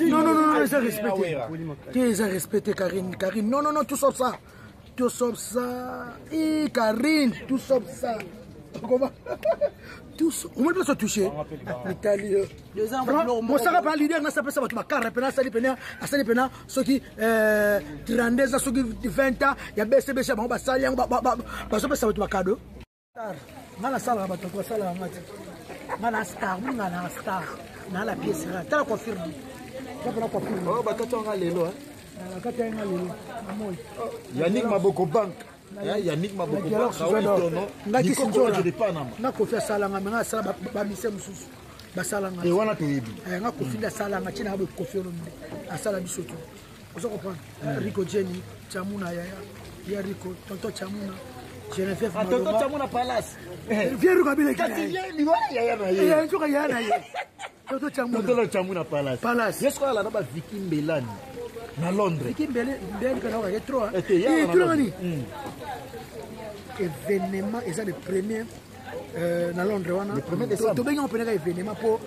Non, ils ont respecté. Ils ont respecté Karine. Non, tout sauf ça. Tout sauf ça. Et Karine, tout sauf ça. Comment? Tous, on ne peut pas se toucher. L'Italie. Moi, ça va pas l'idée, on a ça, tu vas carrer, ça dépend, ceux qui 32 ans, ceux qui 20 ans, il y a BCB, ça va ça, ça va cadeau. Mana sala ba to sala ngati. Mana star, mana star. Na la pièce là, tu la confirmes. Tu la confirmes. Oh ba to nga lelo hein. Ka ta nga lelo. Amoy. Yannick Maboko Bank. Yannick Maboko Bank. Ngaki sinjola. Na kofi sala nga nga sala ba mise mususu. Ba sala nga. Et wana to yebi. Nga kofi da sala nga tina ba kofi lo ndi. Asala bisoto. Ozo comprendre. Rico Jenny, Chamuna ya Rico, tonto Chamuna. Geneviève Tonto Chamuna Palace. Viens regarder Kasi viens ni wala ya na ye. Ya njoka ya na ye. Tonto Chamuna Palace. Yes ko ala na ba Vicky Mbelani na Londres. Vicky Mbelani kana wa retro. Et tout le événement est le premier na Londres wana. Le 1er décembre. To benga on peneka événement pour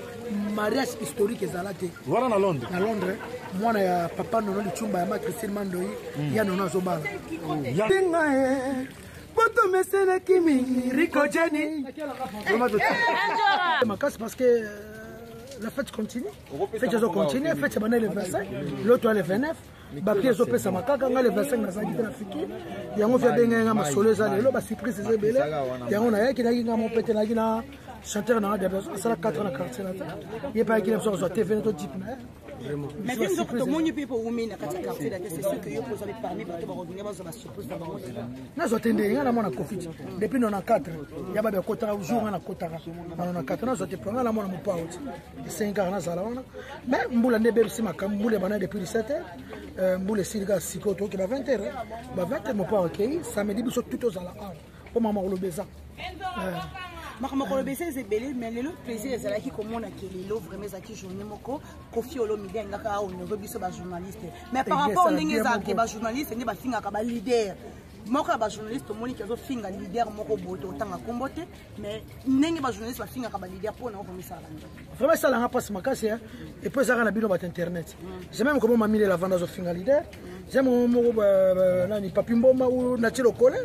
mariage historique ezalate. Voilà na Londres. Na Londres. Mwana ya papa nono lichumba ya Christine Mandoi ya nono zobala. Poto mesena kimi Rico Jenny. Ma casse parce que la fête continue. La fête continue, la fête c'est le 25, l'autre le 29. Bapier zo pesa makaka nga le 25 na zaki na fiki. Yango via benga nga masolo za lelo ba surprise ze bele. Yango na yaki na nga mo pete na gina chanteur na de besoin ça la 4 na quartier là. Il pas qui sur zo TV to type na. Mais quand nous avons moni people women na quartier là, c'est sûr que yo pose avec parmi ba to ba revenir ba zo ba surprise ba bango. Na zo tende nga na mona Covid. Depuis 94, ya ba kota jour na kota na 94 na zo te prendre la mona mo pa oti. 5 ans na sala wana. Mais mbula ne be sima kam mbula bana depuis 17h. Mboule Silga Sikoto qui va 20h. Bah 20h mon pas OK. Samedi biso tout aux ala. Pour maman le beza. Maman le beza c'est belé mais le plaisir c'est là qui comment on a que les vraiment ça qui journée moko Kofi Olo midi ngaka on ne biso ba journaliste. Mais par rapport ndenge za ke ba journaliste ne ba finga ka ba leader. Moko ba journaliste moni ki zo finga leader moko boto tanga kombote mais ndenge ba journaliste ba finga ka ba leader pour na ko misala. Vraiment ça la passe makasi hein. Et puis ça na bino ba internet. J'ai même comment m'a mis la vente zo finga leader. J'aime mon nani papi mboma ou natilo kole.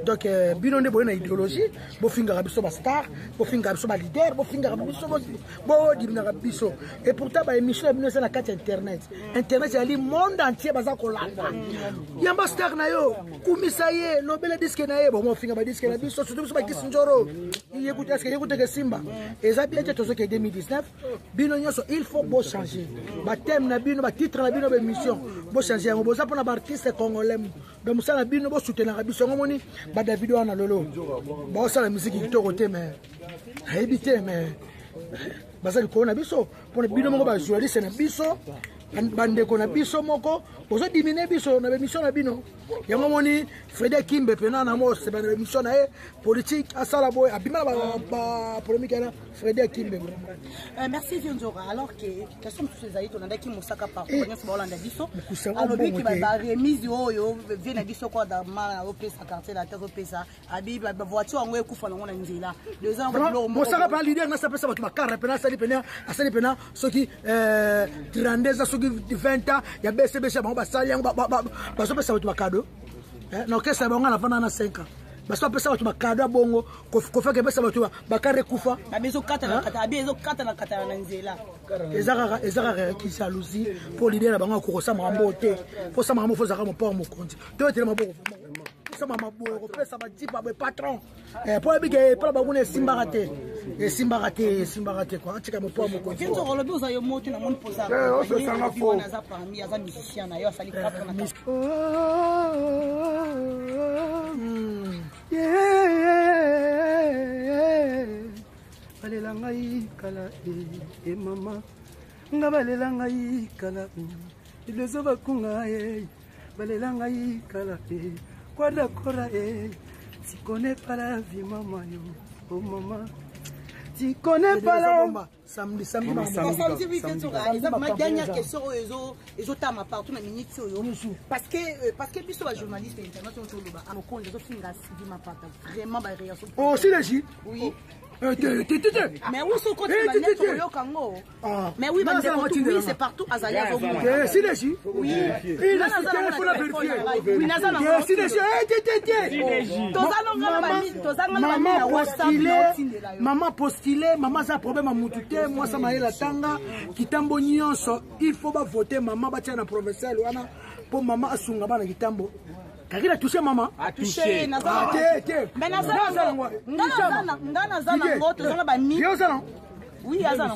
Donc bino ne boye na idéologie, bo finga biso ba star, bo finga biso ba leader, bo finga biso bo dibina biso. Et pourtant ba émission bino c'est na carte internet. Internet c'est le monde entier baza ko landa. Yamba star na yo, kumisa ye, no bela disque na ye, bo mo finga ba disque na biso, surtout biso ba kisinjoro. Écoutez que Simba. Et ça bien tout ce qui est 2019, bino nyoso il faut bo changer. Ba thème na bino, ba titre na bino ba émission, bo changer. Bo za pona ba artiste congolais. Donc ça na bino bo soutenir biso ngomoni. Ba Davido ana lolo ba ça la musique qui côté mais habité mais bazali ko na biso pour bino moko ba journaliste na biso bande ko na biso moko ozo diminuer biso na émission na bino yango moni Frédéric Kimbe pena na mo c'est ba émission na politique asala boy abima ba polémique na Frédéric Kimbe. Merci Viondora. Alors que question tous ces aïtos ndaki mosaka par connaître ba Hollande biso alors bi ki ba remise yo vient na biso quoi dans ma au pesa quartier la terre au pesa abi ba voiture ngo ekufa na ngona nzela 2 ans mosaka pa leader na sapesa ba makara pena sali pena soki 32 ans soki 20 ans ya BCB ça ba sali yango ba so pesa ba cadeau na okesa ba ngana vana na 5 ans. Parce que ça va cadeau bongo ko fait que ça va bakare kufa ba bezo kata na kata abi ezo kata na kata na nzela ezaka qui jalousie pour l'idée na bango ko sa mambote faut ça mambo faut ça mon port mon compte to te maboko ça mambo ko pesa ba jipa ba patron pour bige pour ba ngone simba raté quoi tika mon port mon compte kinzo ko lobi uzayo moto na mon posa o se sanga fo na za parmi aza musicien na yo sali kata na balela ngai kala e mama nga balela ngai kala ilezo bakunga balela ngai kala quoi d'accord tu connais pas la vie maman yo oh maman tu connais pas la samedi ma dernière question ezo tama partout na minute parce que biso ba journaliste international to loba ano konde zo finga sidi ma pata vraiment ba réaction oh si les oui Mais où sont côté mais oui, c'est partout à Zaya. Si les oui. Il a maman postulé, maman ça problème à Moutouté, moi ça m'a eu la tanga, Kitambo nyonso, il faut pas voter maman batia na provincial wana pour maman asunga bana Kitambo. Kaki a touché maman. A touché. Mais Nazana ngoto zanga ba mi. Oui, Azana.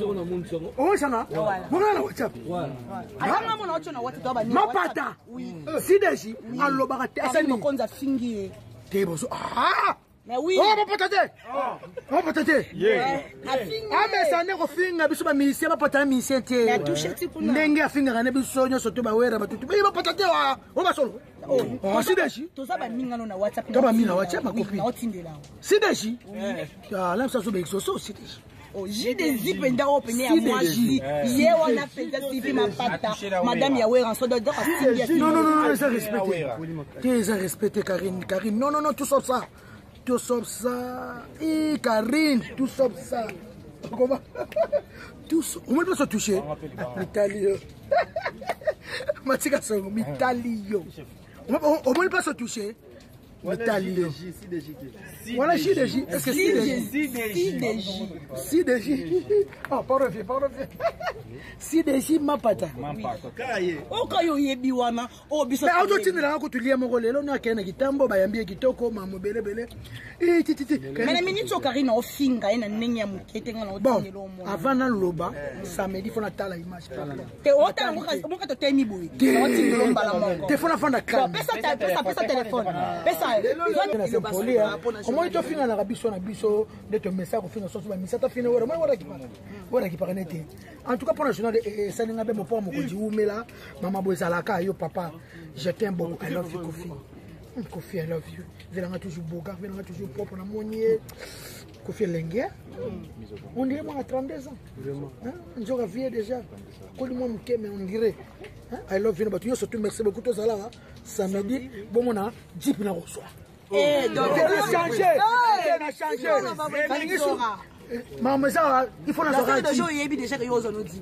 Oh sana. Mwana WhatsApp. Azana mona ocho na WhatsApp ba mi. Mapata. Oui. Sideji alobaka te asani mokonza fingi. Teboso. Ah! Mais oui. Oh, patate. Oh, patate. Yeah. Ah, mais ça n'est qu'au fin, biso ba ministère ba patata ministère te. Mais touché ti pour ndenge afinga kana biso nyo soto ba wera ba tutu. Mais ba patate wa. O ba solo. Oh, sideji. Toza ba minga na WhatsApp. To ba minga WhatsApp ma copine. Na otindela. Sideji. Ah, là ça so be exoso sideji. Oh, j'ai des zip et d'un open à moi. Hier, on a fait des ma pata. Madame Yahweh, en soit de non, ça respecté. Tu les as respecté, Karine. Karine, non, tout sauf ça. Tout sauf ça. Et Karine, tout sauf ça. Comment? Tout sauf. On ne peut pas se toucher. Mitalio. Matika Songo, Mitalio. On ne peut pas se toucher. Mitalio. Voilà, Sideji. Est-ce que Sideji. Oh, pas refait. Sideji, ma pata. Oh, kayo yebi wana. Oh, biso. Mais auto tindela ko tulia moko lelo na kena Kitambo bayambie kitoko mamo bele. Eh titi. Mais la minute so Karina ofinga ena ndenge ya mukete ngana otindela omo. Avant na loba, samedi fona tala image pas. Te ota moka to temi boy. Otindela mbala moko. Te fona fanda calme. Pesa téléphone. Pesa. Comment il te finit na biso na biso de te message ko finir soso ba misa ta finir wala ki paranete. En tout cas pour la journée ça n'inga be mo po mo ko diumela mama bozalaka yo papa je t'aime beaucoup I love you Kofi. Kofi I love you. Velanga toujours boga, velanga toujours propre na monier. Kofi Lengue. On dirait moi à 32 ans. Vraiment. Hein? On vie déjà. Quand moi me mais on dirait I love you but you surtout merci beaucoup to zala samedi bon mona jeep na reçoit. Eh donc on a changé. Maman ça il faut la soirée. Le jour il y a déjà que yo zo nous dit.